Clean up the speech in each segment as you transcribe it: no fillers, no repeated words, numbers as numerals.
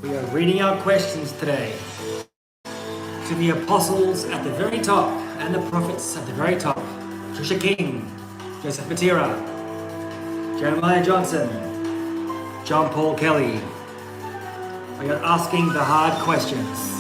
We are reading our questions today to the apostles at the very top and the prophets at the very top. Trisha King, Joseph Matera, Jeremiah Johnson, John Paul Kelly. We are asking the hard questions.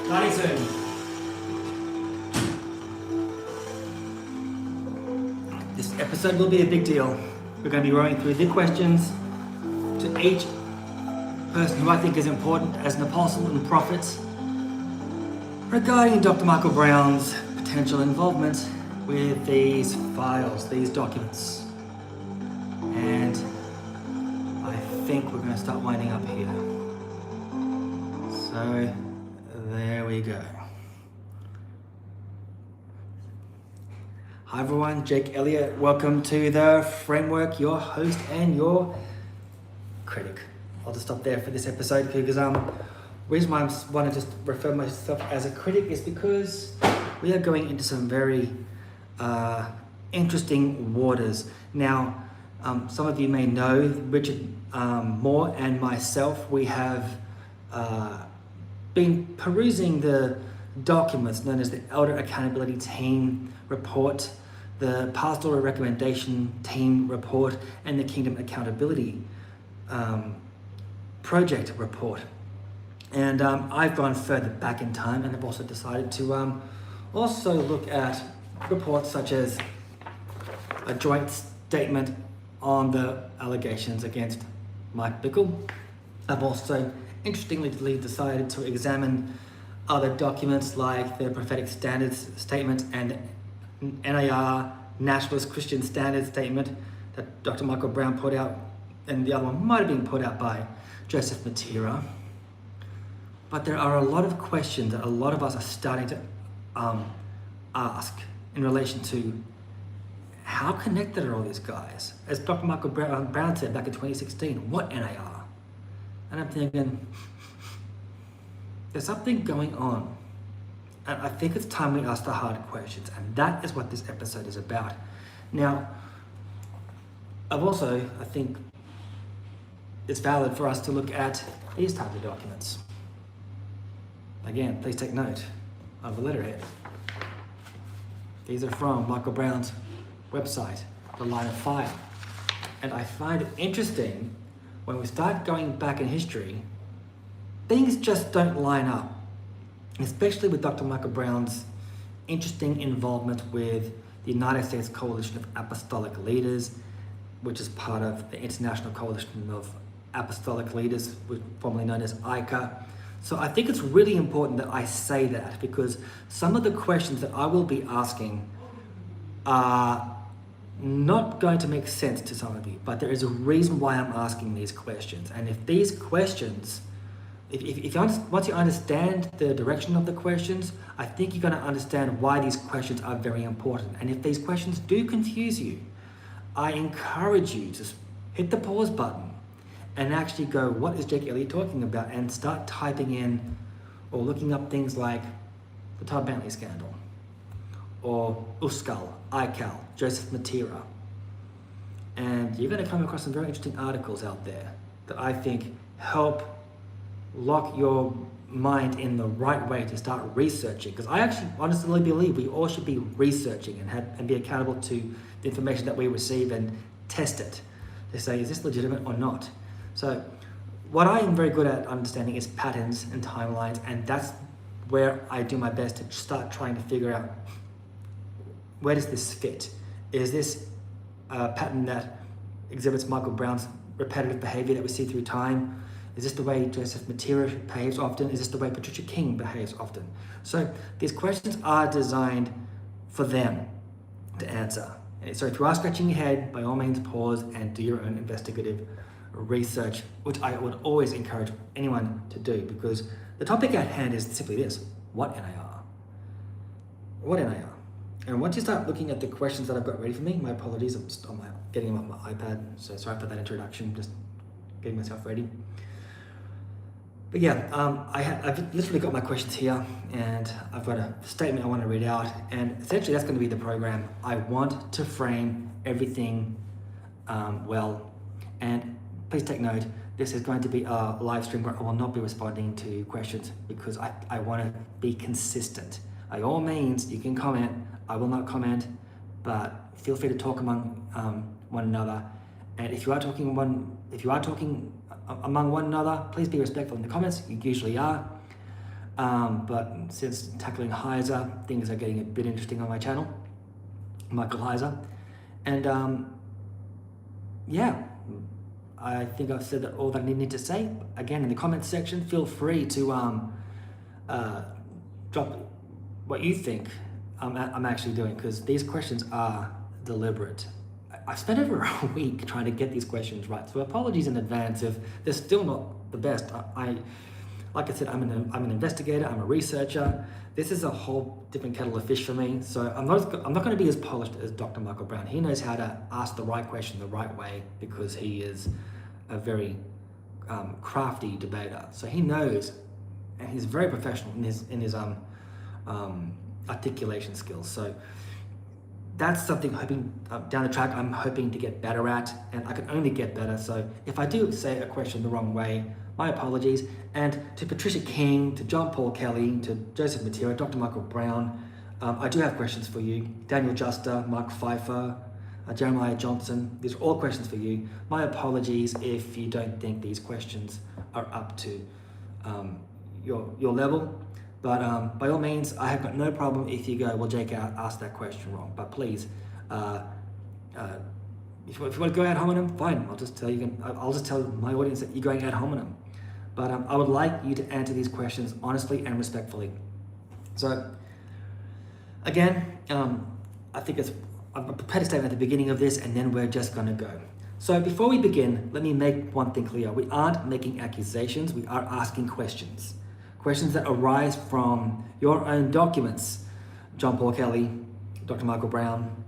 Starting soon. This episode will be a big deal. We're going to be running through the questions to each person who I think is important as an apostle and prophet regarding Dr. Michael Brown's potential involvement with these files, these documents. And I think we're going to start winding up here. So there we go. Hi everyone, Jake Elliott. Welcome to the Framework, your host and your critic. I'll just stop there for this episode because the reason why I want to just refer myself as a critic is because we are going into some very interesting waters. Now, some of you may know Richard Moore and myself, we have been perusing the documents known as the Elder Accountability Team Report, the Pastoral Recommendation Team Report, and the Kingdom Accountability Project Report. And I've gone further back in time, and I've also decided to also look at reports such as a joint statement on the allegations against Mike Bickle. I've also interestingly decided to examine other documents like the Prophetic Standards Statement and NAR, Nationalist Christian Standards Statement that Dr. Michael Brown put out, and the other one might have been put out by Joseph Matera. But there are a lot of questions that a lot of us are starting to ask in relation to how connected are all these guys? As Dr. Michael Brown said back in 2016, what NAR? And I'm thinking, there's something going on. And I think it's time we ask the hard questions. And that is what this episode is about. Now, I've also, I think, it's valid for us to look at these types of documents. Again, please take note of the letterhead. These are from Michael Brown's website, The Line of Fire. And I find it interesting when we start going back in history, things just don't line up, especially with Dr. Michael Brown's interesting involvement with the United States Coalition of Apostolic Leaders, which is part of the International Coalition of Apostolic Leaders, formerly known as ICA. So I think it's really important that I say that, because some of the questions that I will be asking are not going to make sense to some of you, but there is a reason why I'm asking these questions. And if these questions, once you understand the direction of the questions, I think you're going to understand why these questions are very important. And if these questions do confuse you, I encourage you to hit the pause button and actually go, what is Jake Elliott talking about? And start typing in or looking up things like the Todd Bentley scandal, or Uskal, ICAL, Joseph Matera. And you're going to come across some very interesting articles out there that I think help lock your mind in the right way to start researching. Because I actually honestly believe we all should be researching and be accountable to the information that we receive and test it to say, is this legitimate or not? So what I am very good at understanding is patterns and timelines, and that's where I do my best to start trying to figure out, where does this fit? Is this a pattern that exhibits Michael Brown's repetitive behavior that we see through time? Is this the way Joseph Matera behaves often? Is this the way Patricia King behaves often? So these questions are designed for them to answer. So if you are scratching your head, by all means pause and do your own investigative research, which I would always encourage anyone to do, because the topic at hand is simply this: what NIR? What NIR? And once you start looking at the questions that I've got ready for me, my apologies, I'm just getting them off my iPad, so sorry for that introduction, just getting myself ready. But yeah, I've literally got my questions here, and I've got a statement I want to read out, and essentially that's going to be the program. I want to frame everything well, and please take note, this is going to be a live stream where I will not be responding to questions, because I want to be consistent. By all means, you can comment. I will not comment, but feel free to talk among one another. And if you are talking among one another, please be respectful in the comments. You usually are. But since tackling Heiser, things are getting a bit interesting on my channel, Michael Heiser. And yeah, I think I've said all that I need to say. Again, in the comments section, feel free to drop what you think I'm actually doing, because these questions are deliberate. I've spent over a week trying to get these questions right, so apologies in advance if they're still not the best. Like I said, I'm an investigator, I'm a researcher. This is a whole different kettle of fish for me, so I'm not going to be as polished as Dr. Michael Brown. He knows how to ask the right question the right way, because he is a very crafty debater. So he knows, and he's very professional in his articulation skills. So that's something hoping down the track I'm hoping to get better at, and I can only get better. So if I do say a question the wrong way, my apologies. And to Patricia King, to John Paul Kelly, to Joseph Matera, Dr. Michael Brown, I do have questions for you. Daniel Juster, Mark Pfeiffer, Jeremiah Johnson, these are all questions for you. My apologies if you don't think these questions are up to your level. But by all means, I have got no problem if you go, well, Jake asked that question wrong. But please, if you want to go ad hominem, fine. I'll just tell my audience that you're going ad hominem. But I would like you to answer these questions honestly and respectfully. So again, I think I'm prepared to statement at the beginning of this, and then we're just going to go. So before we begin, let me make one thing clear. We aren't making accusations. We are asking questions. Questions that arise from your own documents. John Paul Kelly, Dr. Michael Brown,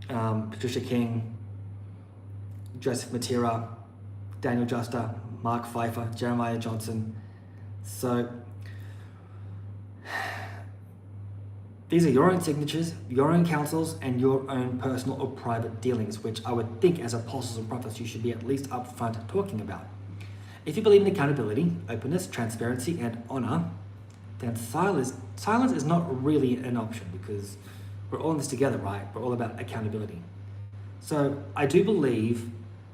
Patricia King, Joseph Matera, Daniel Juster, Mark Pfeiffer, Jeremiah Johnson. So these are your own signatures, your own counsels, and your own personal or private dealings, which I would think as apostles and prophets you should be at least upfront talking about. If you believe in accountability, openness, transparency, and honor, then silence is not really an option, because we're all in this together, right? We're all about accountability. So I do believe,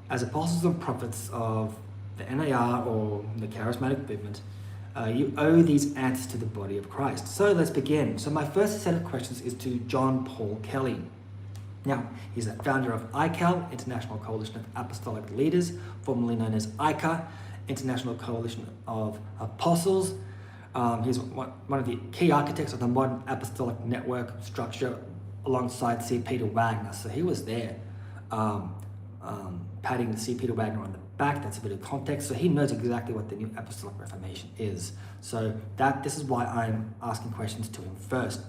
as apostles and prophets of the NAR or the charismatic movement, you owe these answers to the body of Christ. So let's begin. So my first set of questions is to John Paul Kelly. Now, he's the founder of ICAL, International Coalition of Apostolic Leaders, formerly known as ICA, International Coalition of Apostles. He's one of the key architects of the modern apostolic network structure alongside C. Peter Wagner. So he was there patting C. Peter Wagner on the back. That's a bit of context. So he knows exactly what the New Apostolic Reformation is. So this is why I'm asking questions to him first.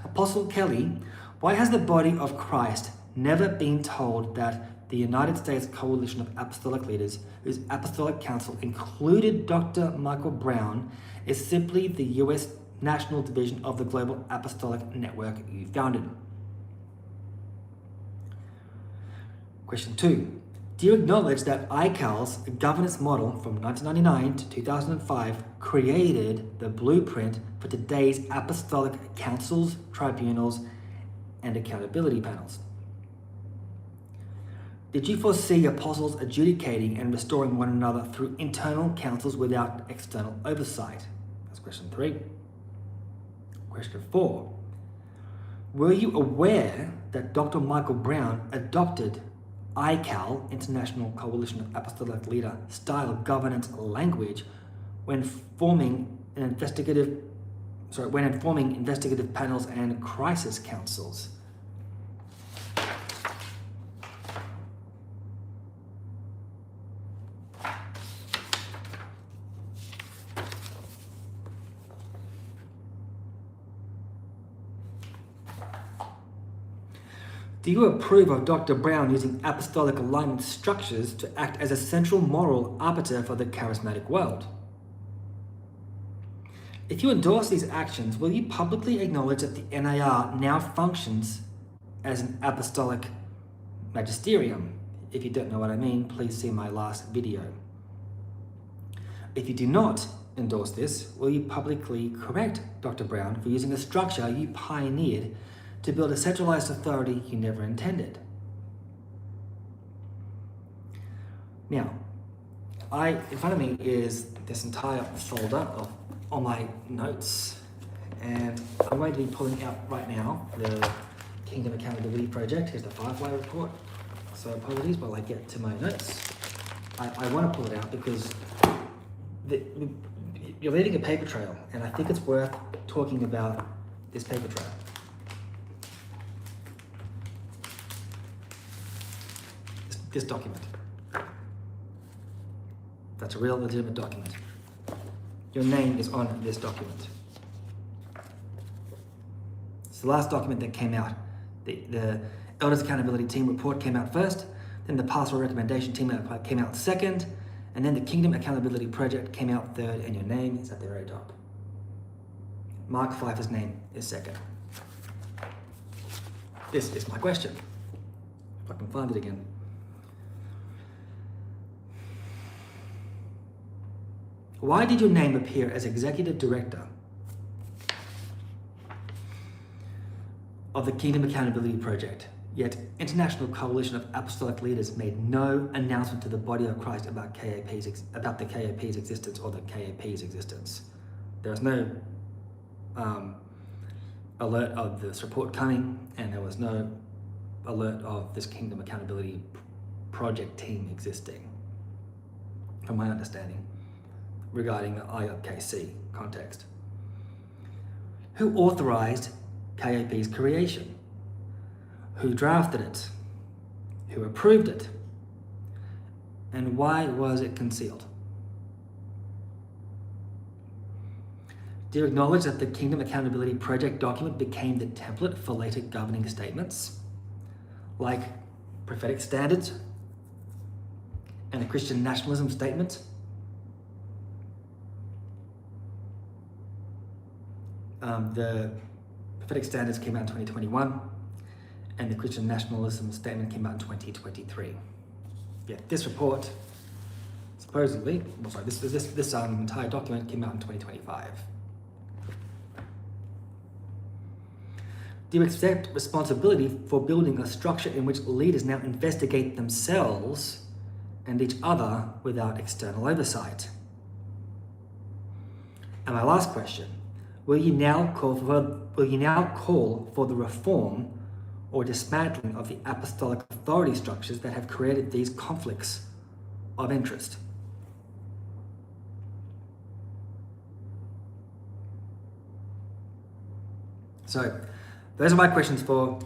Apostle Kelly, why has the body of Christ never been told that the United States Coalition of Apostolic Leaders, whose apostolic council included Dr. Michael Brown, is simply the U.S. national division of the Global Apostolic Network you founded? Question 2. Do you acknowledge that ICAL's governance model from 1999 to 2005 created the blueprint for today's apostolic councils, tribunals, and accountability panels? Did you foresee apostles adjudicating and restoring one another through internal councils without external oversight? That's question 3. Question 4. Were you aware that Dr. Michael Brown adopted ICAL, International Coalition of Apostolic Leader, style governance language when informing investigative panels and crisis councils? Do you approve of Dr. Brown using apostolic alignment structures to act as a central moral arbiter for the charismatic world? If you endorse these actions, will you publicly acknowledge that the NAR now functions as an apostolic magisterium? If you don't know what I mean, please see my last video. If you do not endorse this, will you publicly correct Dr. Brown for using a structure you pioneered to build a centralized authority you never intended? Now, in front of me is this entire folder of all my notes, and I'm going to be pulling out right now the Kingdom Accountability Project. Here's the Firefly report. So apologies while I get to my notes. I want to pull it out because you're leaving a paper trail, and I think it's worth talking about this paper trail. This document. That's a real legitimate document. Your name is on this document. It's the last document that came out. The Elders Accountability Team report came out first, then the Pastoral Recommendation Team came out second, and then the Kingdom Accountability Project came out third, and your name is at the very top. Mark Pfeiffer's name is second. This is my question. If I can find it again. Why did your name appear as Executive Director of the Kingdom Accountability Project, yet International Coalition of Apostolic Leaders made no announcement to the body of Christ about the KAP's existence or the KAP's existence? There was no alert of this report coming, and there was no alert of this Kingdom Accountability Project team existing, from my understanding, regarding the IHOPKC context. Who authorized KAP's creation? Who drafted it? Who approved it? And why was it concealed? Do you acknowledge that the Kingdom Accountability Project document became the template for later governing statements, like prophetic standards and a Christian nationalism statement? The prophetic standards came out in 2021, and the Christian nationalism statement came out in 2023. Yet this report Supposedly, this entire document came out in 2025. Do you accept responsibility for building a structure in which leaders now investigate themselves and each other without external oversight? And my last question, will you now call for the reform or dismantling of the apostolic authority structures that have created these conflicts of interest? So, those are my questions for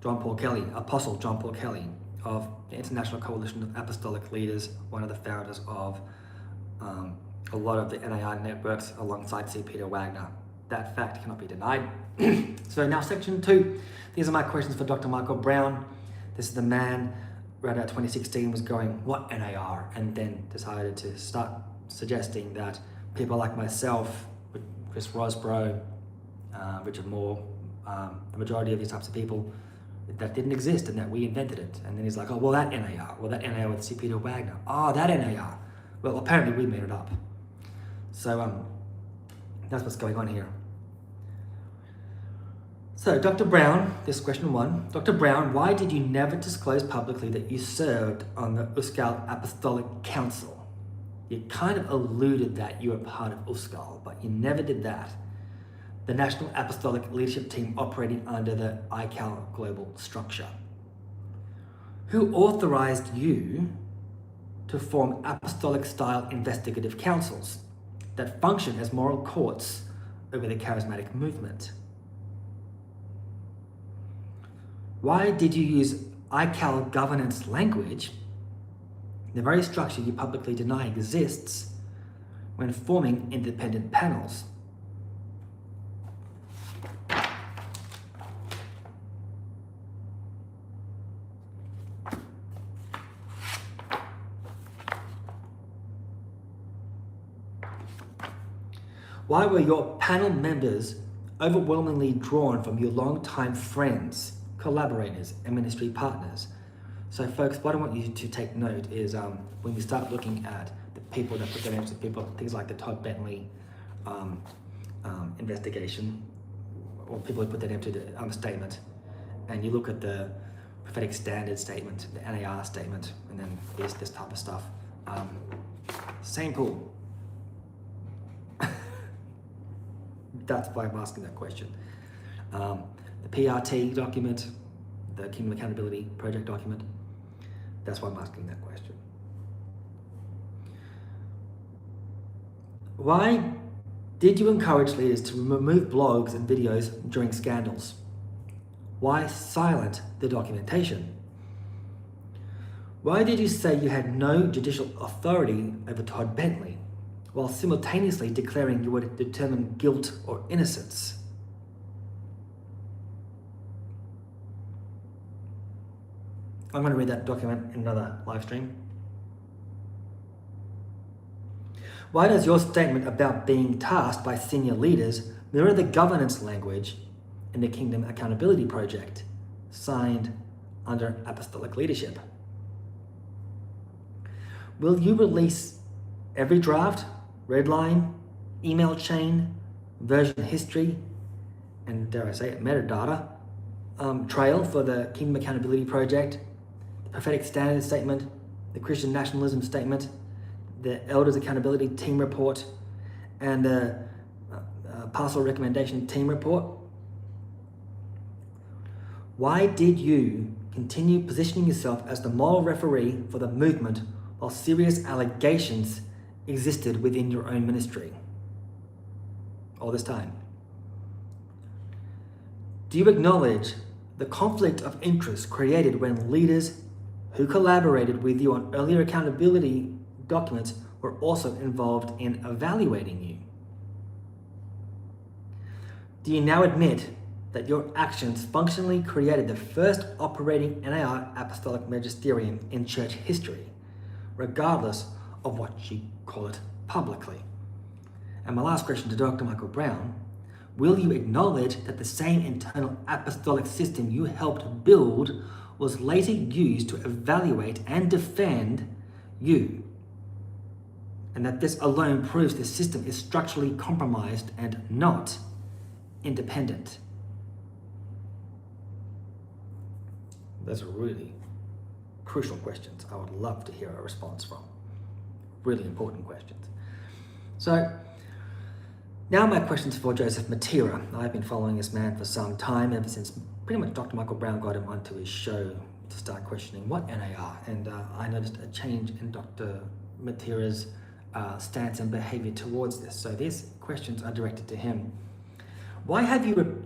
John Paul Kelly, Apostle John Paul Kelly of the International Coalition of Apostolic Leaders, one of the founders of a lot of the NAR networks alongside C. Peter Wagner. That fact cannot be denied. So now section 2, these are my questions for Dr. Michael Brown. This is the man around about 2016 was going, what NAR? And then decided to start suggesting that people like myself, Chris Rosborough, Richard Moore, the majority of these types of people, that didn't exist and that we invented it. And then he's like, oh, well, that NAR with C. Peter Wagner. Oh, that NAR. Well, apparently we made it up. So that's what's going on here. So Dr. Brown, this is question 1. Dr. Brown, why did you never disclose publicly that you served on the Uskal Apostolic Council? You kind of alluded that you were part of Uskal, but you never did that. The National Apostolic Leadership Team operating under the ICAL global structure. Who authorized you to form apostolic-style investigative councils that function as moral courts over the charismatic movement? Why did you use ICAL governance language, the very structure you publicly deny exists, when forming independent panels? Why were your panel members overwhelmingly drawn from your longtime friends, collaborators, and ministry partners? So folks, what I want you to take note is when you start looking at the people that put their names to people, things like the Todd Bentley investigation, or people who put their name to the statement, and you look at the prophetic standard statement, the NAR statement, and then this type of stuff. Same pool. That's why I'm asking that question. The PRT document, the Kingdom Accountability Project document, that's why I'm asking that question. Why did you encourage leaders to remove blogs and videos during scandals? Why silent the documentation? Why did you say you had no judicial authority over Todd Bentley, while simultaneously declaring you would determine guilt or innocence? I'm going to read that document in another live stream. Why does your statement about being tasked by senior leaders mirror the governance language in the Kingdom Accountability Project, signed under apostolic leadership? Will you release every draft, red line, email chain, version history, and dare I say it, metadata trail for the Kingdom Accountability Project, the Prophetic Standard Statement, the Christian Nationalism Statement, the Elders Accountability Team Report, and the Pastoral Recommendation Team Report? Why did you continue positioning yourself as the moral referee for the movement while serious allegations existed within your own ministry all this time? Do you acknowledge the conflict of interest created when leaders who collaborated with you on earlier accountability documents were also involved in evaluating you? Do you now admit that your actions functionally created the first operating NAR apostolic magisterium in church history, regardless of what you call it publicly? And my last question to Dr. Michael Brown, will you acknowledge that the same internal apostolic system you helped build was later used to evaluate and defend you? and that this alone proves the system is structurally compromised and not independent? Those are really crucial questions. I would love to hear a response from. Really important questions. So, now my questions for Joseph Matera. I've been following this man for some time, ever since pretty much Dr. Michael Brown got him onto his show to start questioning what NAR, and I noticed a change in Dr. Matera's stance and behavior towards this. So these questions are directed to him. Why have you,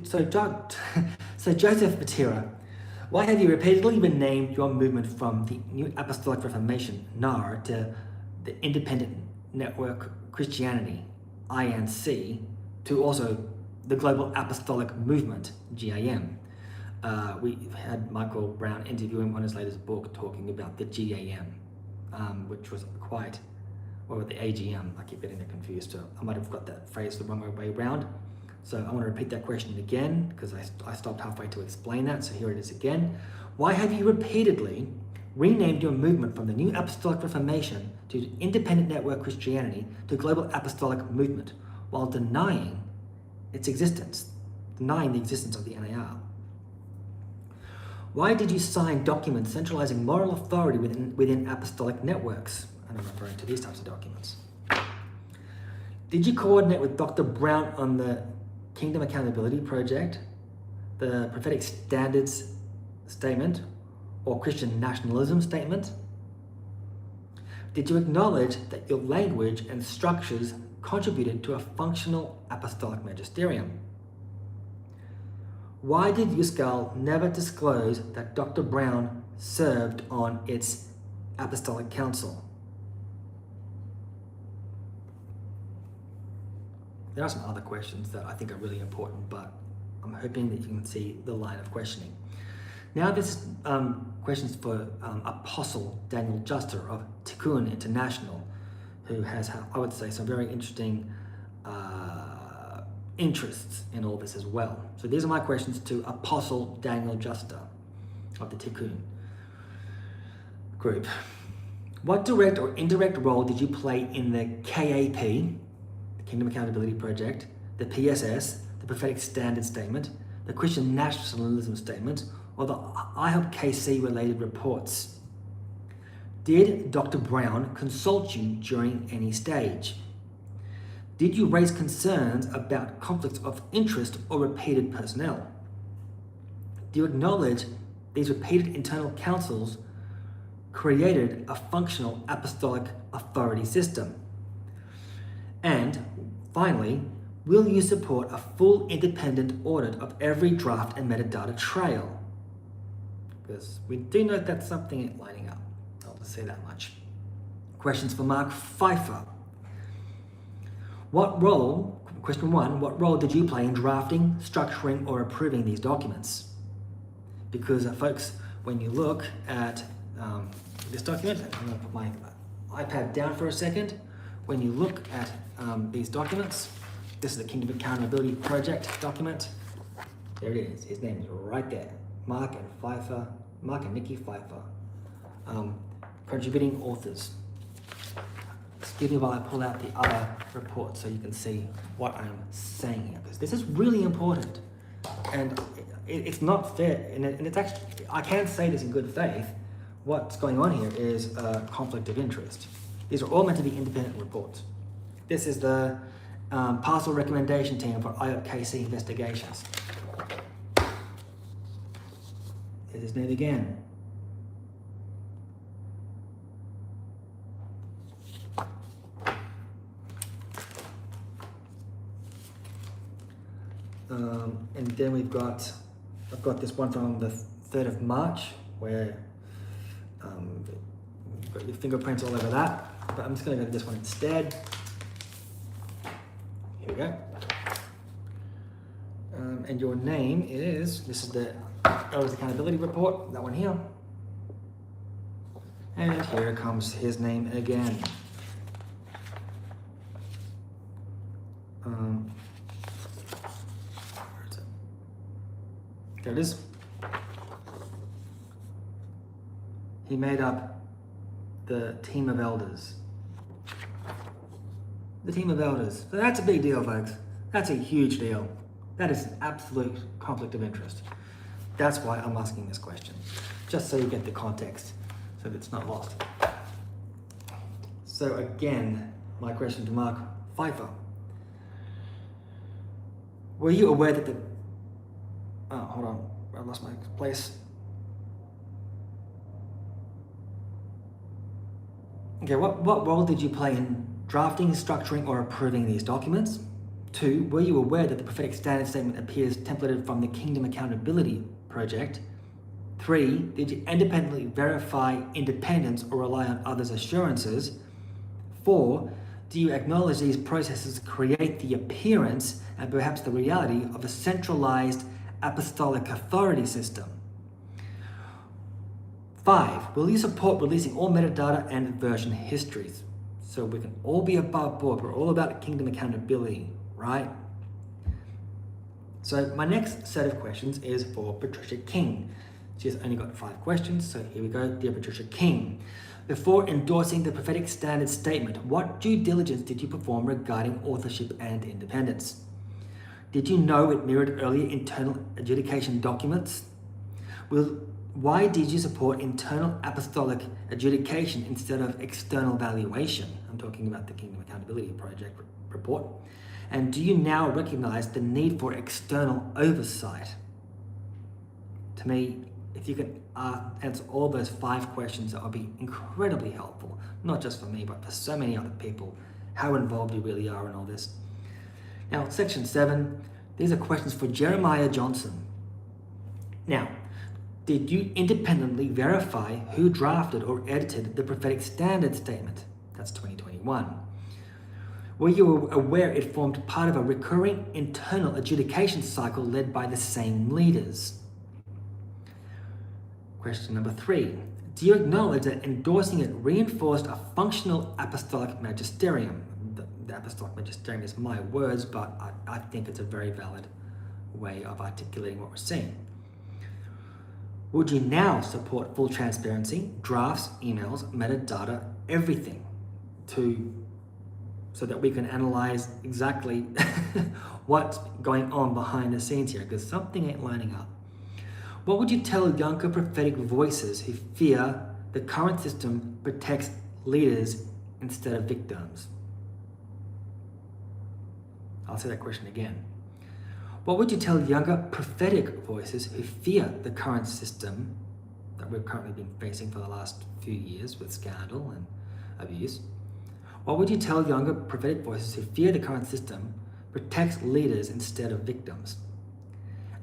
so Joseph Matera, why have you repeatedly renamed your movement from the New Apostolic Reformation, NAR, to the Independent Network Christianity, INC, to also the Global Apostolic Movement, GAM? We had Michael Brown interview him on his latest book talking about the GAM, which was quite, or the AGM, I keep getting it confused, so I might have got that phrase the wrong way around. So I want to repeat that question again, because I stopped halfway to explain that, so here it is again. Why have you repeatedly renamed your movement from the New Apostolic Reformation to Independent Network Christianity to Global Apostolic Movement, while denying its existence, denying the existence of the NAR? Why did you sign documents centralizing moral authority within apostolic networks? And I'm referring to these types of documents. Did you coordinate with Dr. Brown on the Kingdom Accountability Project, the Prophetic Standards Statement, or Christian Nationalism Statement? Did you acknowledge that your language and structures contributed to a functional apostolic magisterium? Why did USCAL never disclose that Dr. Brown served on its apostolic council? There are some other questions that I think are really important, but I'm hoping that you can see the line of questioning. Now this is questions for Apostle Daniel Juster of Tikkun International, who has, I would say, some very interesting interests in all this as well. So these are my questions to Apostle Daniel Juster of the Tikkun group. What direct or indirect role did you play in the KAP, the Kingdom Accountability Project, the PSS, the Prophetic Standard Statement, the Christian Nationalism Statement, or the IHOPKC related reports? Did Dr. Brown consult you during any stage? Did you raise concerns about conflicts of interest or repeated personnel? Do you acknowledge these repeated internal councils created a functional apostolic authority system? And finally, will you support a full independent audit of every draft and metadata trail? Because we do know that's something ain't lining up. I'll just say that much. Questions for Mark Pfeiffer. Question one, what role did you play in drafting, structuring, or approving these documents? Because folks, when you look at this document, I'm going to put my iPad down for a second. When you look at these documents, this is the Kingdom Accountability Project document. There it is. His name is right there. Mark and Nikki Pfeiffer, contributing authors. Excuse me while I pull out the other report so you can see what I'm saying here, because this is really important, and it's not fair, and it's actually, I can't say this in good faith. What's going on here is a conflict of interest. These are all meant to be independent reports. This is the pastoral recommendation team for IHOPKC investigations. Here's his name again. And then I've got this one from the 3rd of March where you've got your fingerprints all over that, but I'm just going to go to this one instead. Here we go. And your name is, this is the Elders Accountability Report, that one here. And here comes his name again. Where is it? There it is. He made up the team of elders. the team of elders. So that's a big deal, folks. That's a huge deal. That is an absolute conflict of interest. That's why I'm asking this question, just so you get the context, so that it's not lost. So again, my question to Mark Pfeiffer. Were you aware that the... Oh, hold on, I lost my place. Okay, what role did you play in drafting, structuring, or approving these documents? 2, were you aware that the prophetic standard statement appears templated from the Kingdom Accountability Project? 3, did you independently verify independence or rely on others' assurances? 4, do you acknowledge these processes create the appearance and perhaps the reality of a centralized apostolic authority system? 5, will you support releasing all metadata and version histories so we can all be above board? We're all about kingdom accountability, right? So my next set of questions is for Patricia King. She has only got 5 questions, so here we go. Dear Patricia King, before endorsing the prophetic standard statement, what due diligence did you perform regarding authorship and independence? Did you know it mirrored earlier internal adjudication documents? Why did you support internal apostolic adjudication instead of external valuation? I'm talking about the Kingdom Accountability Project report. And do you now recognize the need for external oversight? To me, if you can answer all those 5 questions, that would be incredibly helpful, not just for me, but for so many other people, how involved you really are in all this. Now, section 7, these are questions for Jeremiah Johnson. Now, did you independently verify who drafted or edited the prophetic standard statement? That's 2021. Were you aware it formed part of a recurring internal adjudication cycle led by the same leaders? Question number 3. Do you acknowledge that endorsing it reinforced a functional apostolic magisterium? The apostolic magisterium is my words, but I think it's a very valid way of articulating what we're seeing. Would you now support full transparency, drafts, emails, metadata, everything, so that we can analyze exactly what's going on behind the scenes here, because something ain't lining up? What would you tell younger prophetic voices who fear the current system protects leaders instead of victims? I'll say that question again. What would you tell younger prophetic voices who fear the current system that we've currently been facing for the last few years with scandal and abuse? What would you tell younger prophetic voices who fear the current system protects leaders instead of victims?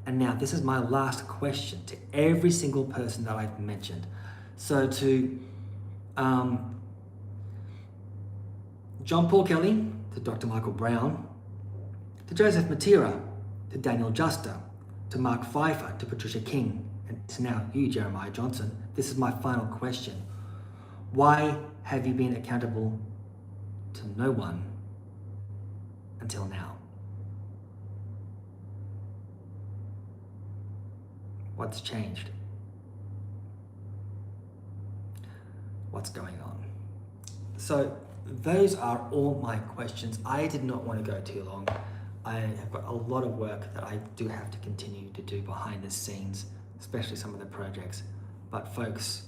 And now this is my last question to every single person that I've mentioned. So to John Paul Kelly, to Dr. Michael Brown, to Joseph Matera, to Daniel Juster, to Mark Pfeiffer, to Patricia King, and to now you, Jeremiah Johnson, this is my final question. Why have you been accountable to no one until now? What's changed? What's going on? So those are all my questions. I did not want to go too long. I have got a lot of work that I do have to continue to do behind the scenes, especially some of the projects. But folks,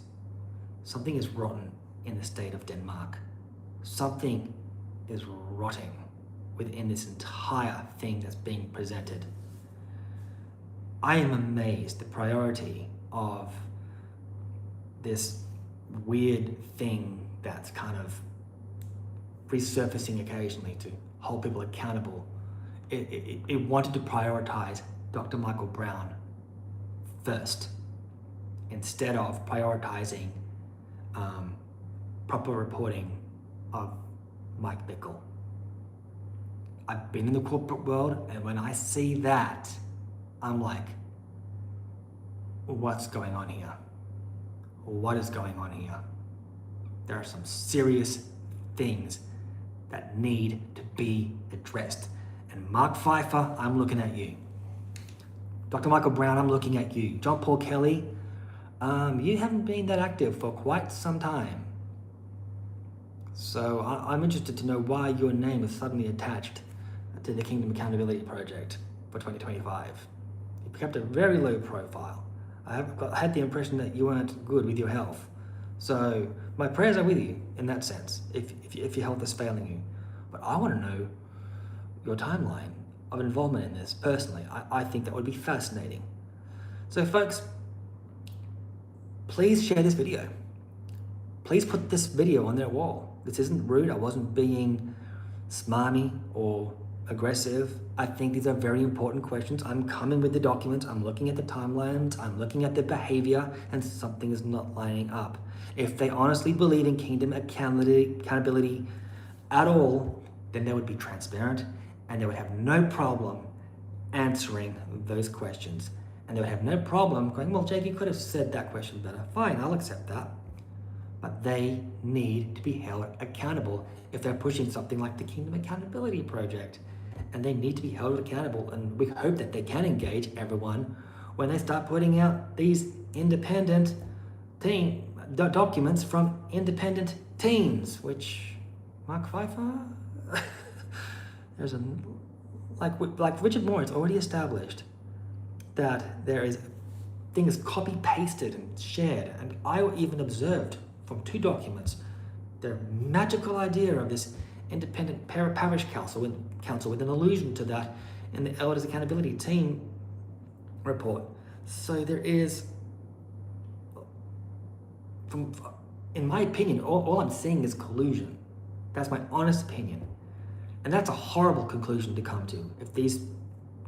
something is rotten in the state of Denmark. Something is rotting within this entire thing that's being presented. I am amazed the priority of this weird thing that's kind of resurfacing occasionally to hold people accountable. It wanted to prioritize Dr. Michael Brown first, instead of prioritizing proper reporting of Mike Bickle. I've been in the corporate world, and when I see that, I'm like, what's going on here? What is going on here? There are some serious things that need to be addressed. And Mark Pfeiffer, I'm looking at you. Dr. Michael Brown, I'm looking at you. John Paul Kelly, you haven't been that active for quite some time. So I'm interested to know why your name is suddenly attached to the Kingdom Accountability Project for 2025. You kept a very low profile. I had the impression that you weren't good with your health. So my prayers are with you in that sense, if your health is failing you. But I want to know your timeline of involvement in this personally. I think that would be fascinating. So folks, please share this video. Please put this video on their wall. This isn't rude. I wasn't being smarmy or aggressive. I think these are very important questions. I'm coming with the documents. I'm looking at the timelines. I'm looking at the behavior, and something is not lining up. If they honestly believe in kingdom accountability at all, then they would be transparent and they would have no problem answering those questions. And they would have no problem going, well, Jake, you could have said that question better. Fine, I'll accept that. But they need to be held accountable if they're pushing something like the Kingdom Accountability Project. And they need to be held accountable. And we hope that they can engage everyone when they start putting out these independent documents from independent teams, which Mark Pfeiffer, there's like Richard Moore, it's already established that there is things copy pasted and shared. And I even observed from 2 documents the magical idea of this independent parish council with an allusion to that in the Elders Accountability Team report. So there is, in my opinion, all I'm seeing is collusion. That's my honest opinion. And that's a horrible conclusion to come to if these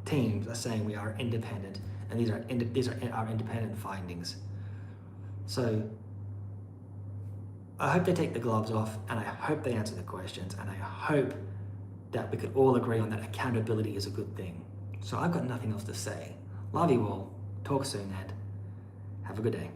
teams are saying we are independent and these are our independent findings. So I hope they take the gloves off, and I hope they answer the questions, and I hope that we could all agree on that accountability is a good thing. So I've got nothing else to say. Love you all. Talk soon, and have a good day.